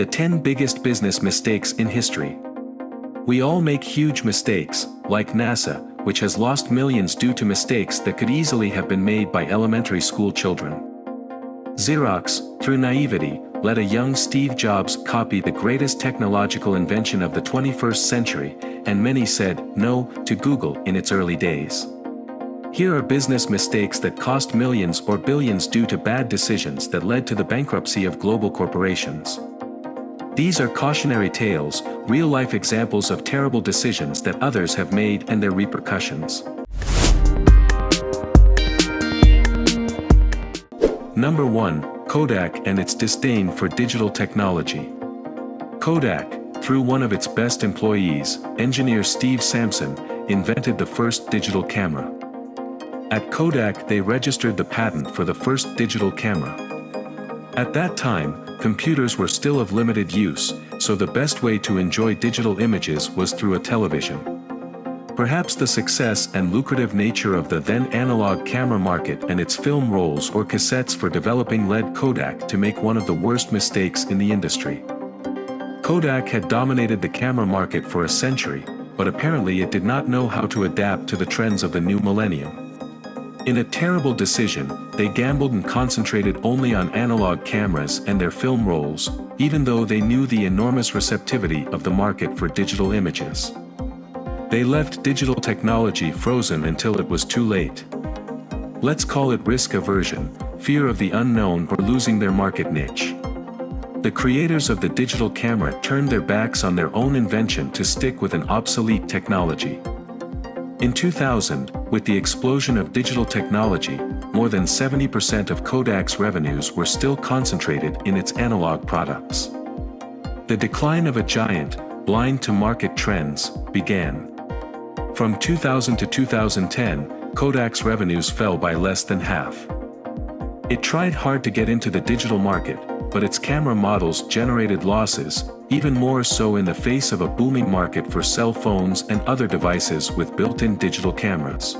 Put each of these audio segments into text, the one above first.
The 10 biggest business mistakes in history. We all make huge mistakes, like NASA, which has lost millions due to mistakes that could easily have been made by elementary school children. Xerox, through naivety, let a young Steve Jobs copy the greatest technological invention of the 21st century, and many said no to Google in its early days. Here are business mistakes that cost millions or billions due to bad decisions that led to the bankruptcy of global corporations. These are cautionary tales, real-life examples of terrible decisions that others have made and their repercussions. Number 1. Kodak and its disdain for digital technology. Kodak, through one of its best employees, engineer Steve Sampson, invented the first digital camera. At Kodak they registered the patent for the first digital camera. At that time, computers were still of limited use, so the best way to enjoy digital images was through a television. Perhaps the success and lucrative nature of the then analog camera market and its film rolls or cassettes for developing led Kodak to make one of the worst mistakes in the industry. Kodak had dominated the camera market for a century, but apparently it did not know how to adapt to the trends of the new millennium. In a terrible decision, they gambled and concentrated only on analog cameras and their film rolls, even though they knew the enormous receptivity of the market for digital images. They left digital technology frozen until it was too late. Let's call it risk aversion, fear of the unknown or losing their market niche. The creators of the digital camera turned their backs on their own invention to stick with an obsolete technology. In 2000, with the explosion of digital technology, more than 70% of Kodak's revenues were still concentrated in its analog products. The decline of a giant, blind to market trends, began. From 2000 to 2010, Kodak's revenues fell by less than half. It tried hard to get into the digital market, but its camera models generated losses, even more so in the face of a booming market for cell phones and other devices with built-in digital cameras.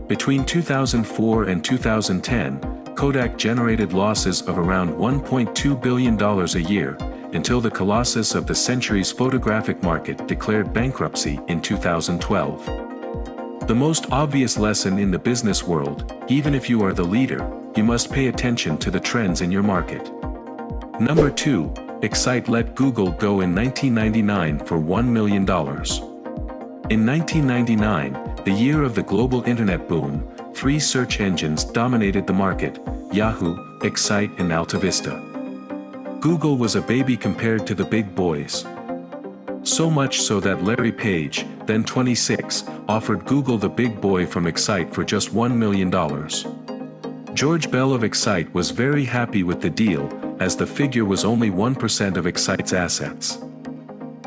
Between 2004 and 2010, Kodak generated losses of around $1.2 billion a year, until the colossus of the century's photographic market declared bankruptcy in 2012. The most obvious lesson in the business world, even if you are the leader, you must pay attention to the trends in your market. Number 2. Excite let Google go in 1999 for $1 million. In 1999, the year of the global internet boom, 3 search engines dominated the market: Yahoo, Excite and AltaVista. Google was a baby compared to the big boys. So much so that Larry Page, then 26, offered Google the big boy from Excite for just $1 million. George Bell of Excite was very happy with the deal, as the figure was only 1% of Excite's assets.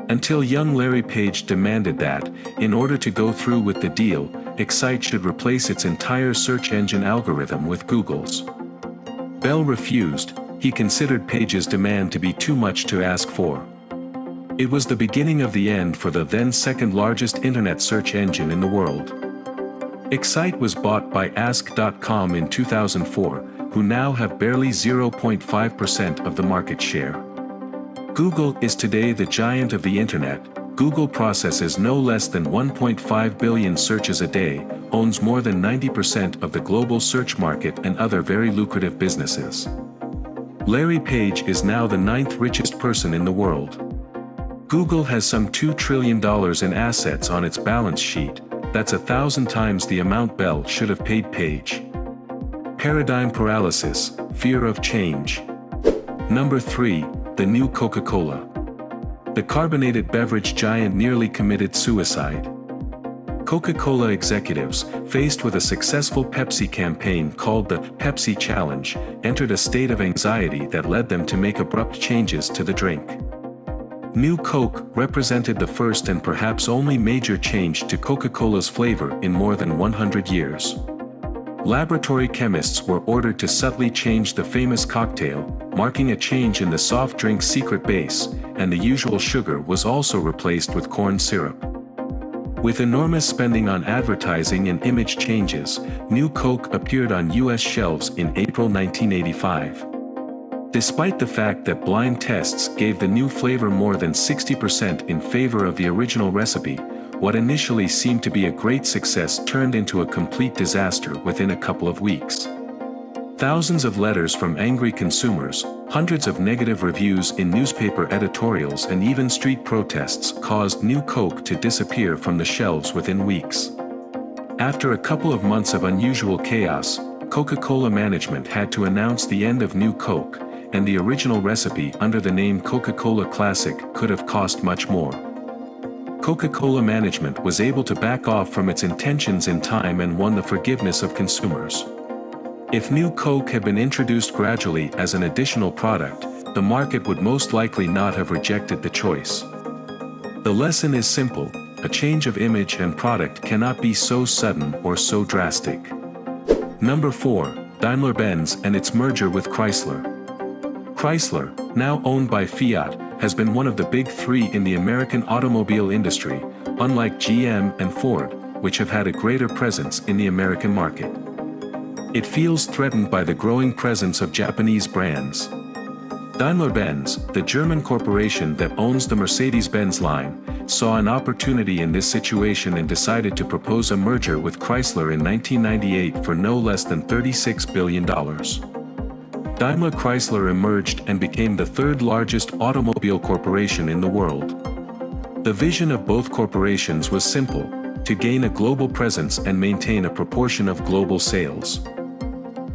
Until young Larry Page demanded that, in order to go through with the deal, Excite should replace its entire search engine algorithm with Google's. Bell refused. He considered Page's demand to be too much to ask for. It was the beginning of the end for the then second largest internet search engine in the world. Excite was bought by Ask.com in 2004, who now have barely 0.5% of the market share. Google is today the giant of the internet. Google processes no less than 1.5 billion searches a day, owns more than 90% of the global search market and other very lucrative businesses. Larry Page is now the 9th richest person in the world. Google has some $2 trillion in assets on its balance sheet. That's 1,000 times the amount Bell should have paid Page. Paradigm paralysis, fear of change. Number 3, the new Coca-Cola. The carbonated beverage giant nearly committed suicide. Coca-Cola executives, faced with a successful Pepsi campaign called the Pepsi Challenge, entered a state of anxiety that led them to make abrupt changes to the drink. New Coke represented the first and perhaps only major change to Coca-Cola's flavor in more than 100 years. Laboratory chemists were ordered to subtly change the famous cocktail, marking a change in the soft drink's secret base, and the usual sugar was also replaced with corn syrup. With enormous spending on advertising and image changes, New Coke appeared on U.S. shelves in April 1985. Despite the fact that blind tests gave the new flavor more than 60% in favor of the original recipe, what initially seemed to be a great success turned into a complete disaster within a couple of weeks. Thousands of letters from angry consumers, hundreds of negative reviews in newspaper editorials and even street protests caused New Coke to disappear from the shelves within weeks. After a couple of months of unusual chaos, Coca-Cola management had to announce the end of New Coke, and the original recipe under the name Coca-Cola Classic could have cost much more. Coca-Cola management was able to back off from its intentions in time and won the forgiveness of consumers. If New Coke had been introduced gradually as an additional product, the market would most likely not have rejected the choice. The lesson is simple: a change of image and product cannot be so sudden or so drastic. Number 4, Daimler-Benz and its merger with Chrysler. Chrysler, now owned by Fiat, has been one of the big three in the American automobile industry, unlike GM and Ford, which have had a greater presence in the American market. It feels threatened by the growing presence of Japanese brands. Daimler-Benz, the German corporation that owns the Mercedes-Benz line, saw an opportunity in this situation and decided to propose a merger with Chrysler in 1998 for no less than $36 billion. Daimler-Chrysler emerged and became the third largest automobile corporation in the world. The vision of both corporations was simple: to gain a global presence and maintain a proportion of global sales.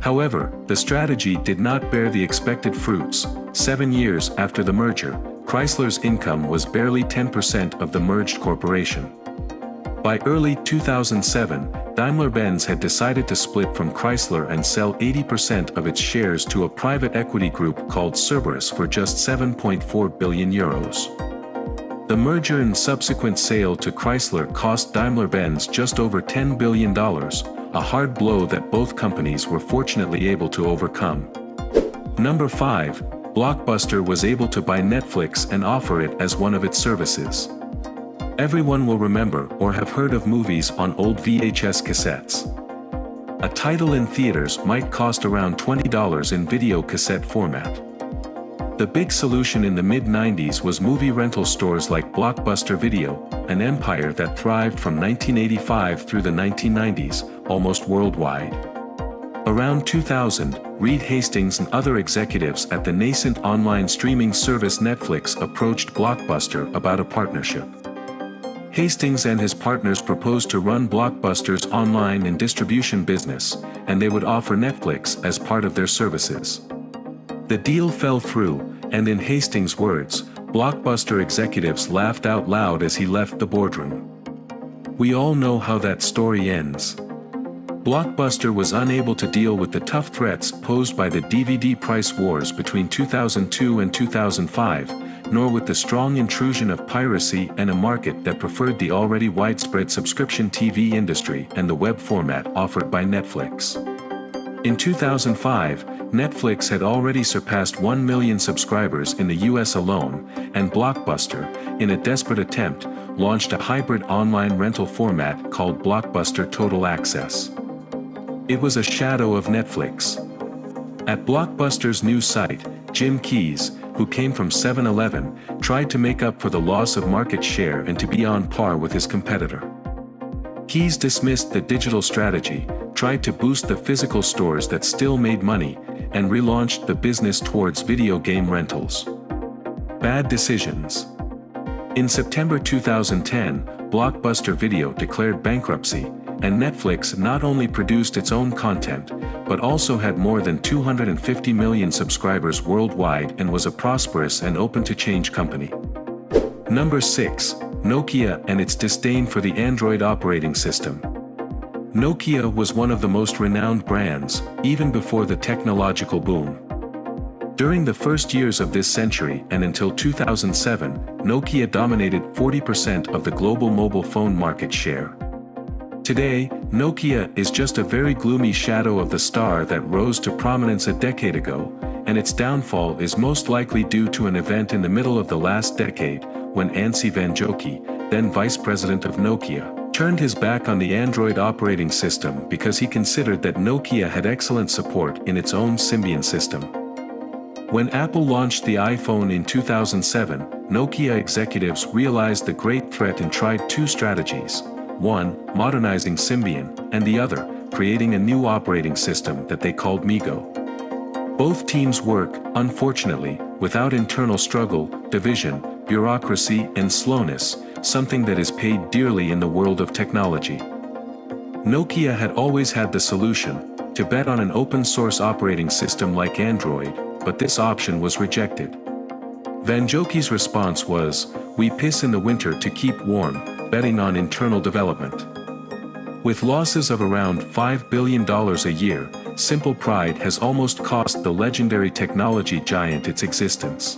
However, the strategy did not bear the expected fruits. 7 years after the merger, Chrysler's income was barely 10% of the merged corporation. By early 2007, Daimler-Benz had decided to split from Chrysler and sell 80% of its shares to a private equity group called Cerberus for just €7.4 billion. The merger and subsequent sale to Chrysler cost Daimler-Benz just over $10 billion, a hard blow that both companies were fortunately able to overcome. Number 5, Blockbuster was able to buy Netflix and offer it as one of its services. Everyone will remember or have heard of movies on old VHS cassettes. A title in theaters might cost around $20 in video cassette format. The big solution in the mid-90s was movie rental stores like Blockbuster Video, an empire that thrived from 1985 through the 1990s, almost worldwide. Around 2000, Reed Hastings and other executives at the nascent online streaming service Netflix approached Blockbuster about a partnership. Hastings and his partners proposed to run Blockbuster's online and distribution business, and they would offer Netflix as part of their services. The deal fell through, and in Hastings' words, Blockbuster executives laughed out loud as he left the boardroom. We all know how that story ends. Blockbuster was unable to deal with the tough threats posed by the DVD price wars between 2002 and 2005, nor with the strong intrusion of piracy and a market that preferred the already widespread subscription TV industry and the web format offered by Netflix. In 2005, Netflix had already surpassed 1 million subscribers in the US alone, and Blockbuster, in a desperate attempt, launched a hybrid online rental format called Blockbuster Total Access. It was a shadow of Netflix. At Blockbuster's new site, Jim Keyes, who came from 7-Eleven, tried to make up for the loss of market share and to be on par with his competitor. Keyes dismissed the digital strategy, tried to boost the physical stores that still made money, and relaunched the business towards video game rentals. Bad decisions. In September 2010, Blockbuster Video declared bankruptcy, and Netflix not only produced its own content, but also had more than 250 million subscribers worldwide and was a prosperous and open-to-change company. Number 6, Nokia and its disdain for the Android operating system. Nokia was one of the most renowned brands, even before the technological boom. During the first years of this century and until 2007, Nokia dominated 40% of the global mobile phone market share. Today, Nokia is just a very gloomy shadow of the star that rose to prominence a decade ago, and its downfall is most likely due to an event in the middle of the last decade, when Anssi Vanjoki, then vice president of Nokia, turned his back on the Android operating system because he considered that Nokia had excellent support in its own Symbian system. When Apple launched the iPhone in 2007, Nokia executives realized the great threat and tried two strategies. One, modernizing Symbian, and the other, creating a new operating system that they called MeeGo. Both teams work, unfortunately, without internal struggle, division, bureaucracy, and slowness, something that is paid dearly in the world of technology. Nokia had always had the solution, to bet on an open-source operating system like Android, but this option was rejected. Vanjoki's response was, "We piss in the winter to keep warm, betting on internal development." With losses of around $5 billion a year, Simple Pride has almost cost the legendary technology giant its existence.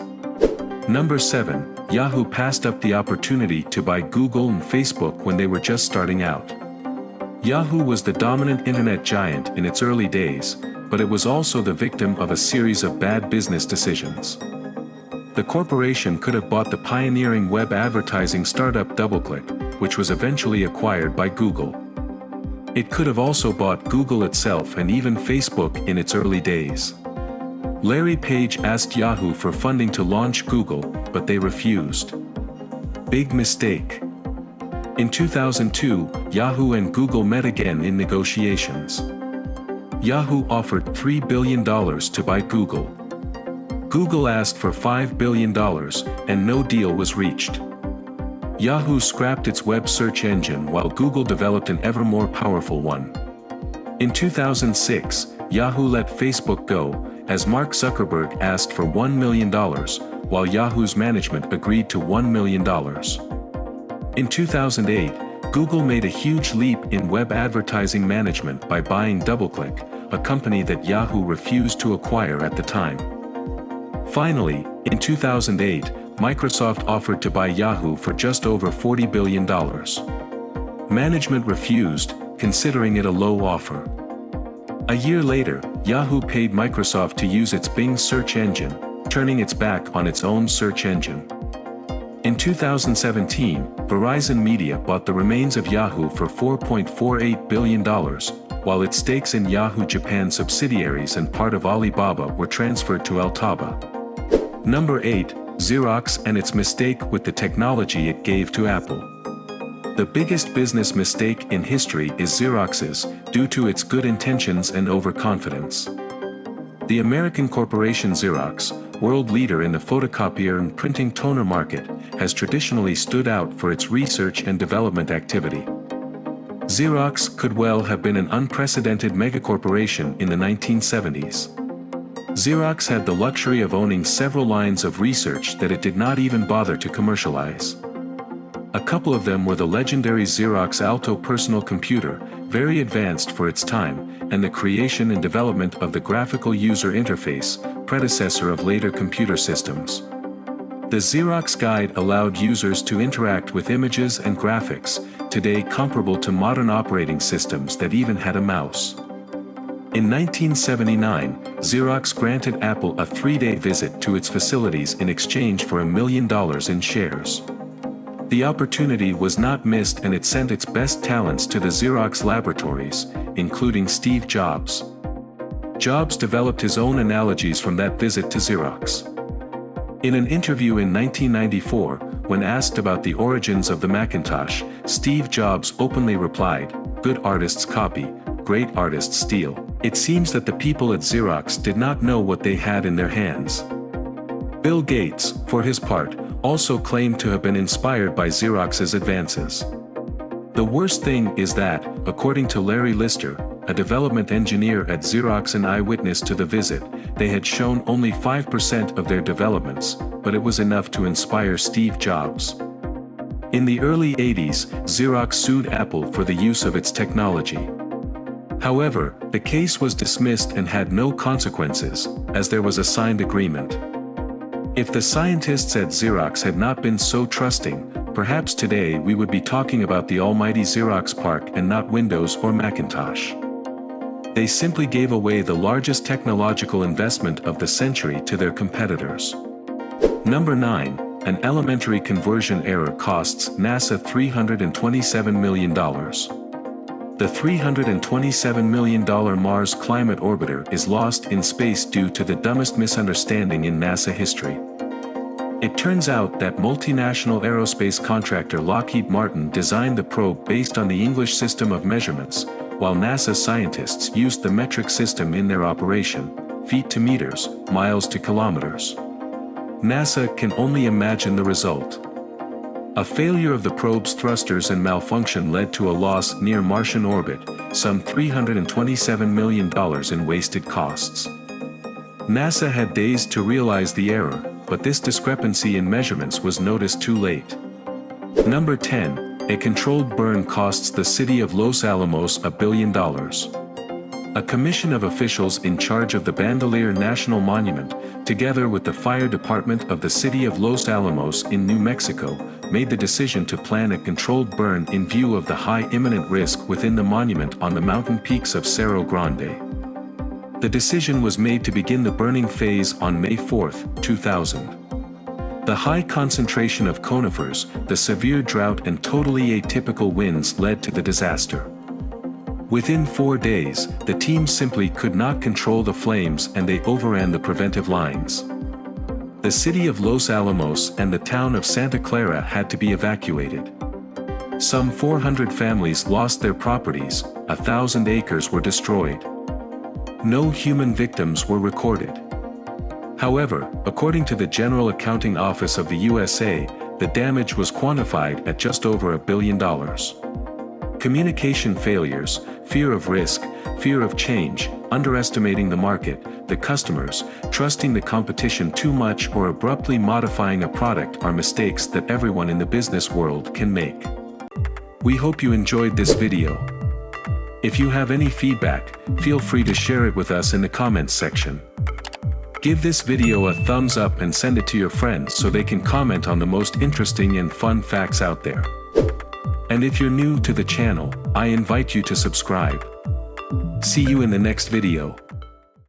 Number 7, Yahoo passed up the opportunity to buy Google and Facebook when they were just starting out. Yahoo was the dominant internet giant in its early days, but it was also the victim of a series of bad business decisions. The corporation could have bought the pioneering web advertising startup DoubleClick, which was eventually acquired by Google. It could have also bought Google itself and even Facebook in its early days. Larry Page asked Yahoo for funding to launch Google, but they refused. Big mistake. In 2002, Yahoo and Google met again in negotiations. Yahoo offered $3 billion to buy Google. Google asked for $5 billion, and no deal was reached. Yahoo scrapped its web search engine while Google developed an ever more powerful one. In 2006, Yahoo let Facebook go, as Mark Zuckerberg asked for $1 million, while Yahoo's management agreed to $1 million. In 2008, Google made a huge leap in web advertising management by buying DoubleClick, a company that Yahoo refused to acquire at the time. Finally, in 2008, Microsoft offered to buy Yahoo for just over $40 billion. Management refused, considering it a low offer. A year later, Yahoo paid Microsoft to use its Bing search engine, turning its back on its own search engine. In 2017, Verizon Media bought the remains of Yahoo for $4.48 billion, while its stakes in Yahoo Japan subsidiaries and part of Alibaba were transferred to Altaba. Number 8, Xerox and its mistake with the technology it gave to Apple. The biggest business mistake in history is Xerox's, due to its good intentions and overconfidence. The American corporation Xerox, world leader in the photocopier and printing toner market, has traditionally stood out for its research and development activity. Xerox could well have been an unprecedented megacorporation in the 1970s. Xerox had the luxury of owning several lines of research that it did not even bother to commercialize. A couple of them were the legendary Xerox Alto personal computer, very advanced for its time, and the creation and development of the graphical user interface, predecessor of later computer systems. The Xerox Guide allowed users to interact with images and graphics, today comparable to modern operating systems that even had a mouse. In 1979, Xerox granted Apple a 3-day visit to its facilities in exchange for $1 million in shares. The opportunity was not missed and it sent its best talents to the Xerox laboratories, including Steve Jobs. Jobs developed his own analogies from that visit to Xerox. In an interview in 1994, when asked about the origins of the Macintosh, Steve Jobs openly replied, "Good artists copy, great artists steal." It seems that the people at Xerox did not know what they had in their hands. Bill Gates, for his part, also claimed to have been inspired by Xerox's advances. The worst thing is that, according to Larry Lister, a development engineer at Xerox and eyewitness to the visit, they had shown only 5% of their developments, but it was enough to inspire Steve Jobs. In the early 80s, Xerox sued Apple for the use of its technology. However, the case was dismissed and had no consequences, as there was a signed agreement. If the scientists at Xerox had not been so trusting, perhaps today we would be talking about the almighty Xerox PARC and not Windows or Macintosh. They simply gave away the largest technological investment of the century to their competitors. Number 9, an elementary conversion error costs NASA $327 million. The $327 million Mars Climate Orbiter is lost in space due to the dumbest misunderstanding in NASA history. It turns out that multinational aerospace contractor Lockheed Martin designed the probe based on the English system of measurements, while NASA scientists used the metric system in their operation, feet to meters, miles to kilometers. NASA can only imagine the result. A failure of the probe's thrusters and malfunction led to a loss near Martian orbit, some $327 million in wasted costs. NASA had days to realize the error, but this discrepancy in measurements was noticed too late. Number 10. A controlled burn costs the city of Los Alamos $1 billion. A commission of officials in charge of the Bandelier National Monument, together with the fire department of the city of Los Alamos in New Mexico, made the decision to plan a controlled burn in view of the high imminent risk within the monument on the mountain peaks of Cerro Grande. The decision was made to begin the burning phase on May 4, 2000. The high concentration of conifers, the severe drought and totally atypical winds led to the disaster. Within 4 days, the team simply could not control the flames and they overran the preventive lines. The city of Los Alamos and the town of Santa Clara had to be evacuated. Some 400 families lost their properties, 1,000 acres were destroyed. No human victims were recorded. However, according to the General Accounting Office of the USA, the damage was quantified at just over $1 billion. Communication failures, fear of risk, fear of change, underestimating the market, the customers, trusting the competition too much or abruptly modifying a product are mistakes that everyone in the business world can make. We hope you enjoyed this video. If you have any feedback, feel free to share it with us in the comments section. Give this video a thumbs up and send it to your friends so they can comment on the most interesting and fun facts out there. And if you're new to the channel, I invite you to subscribe. See you in the next video.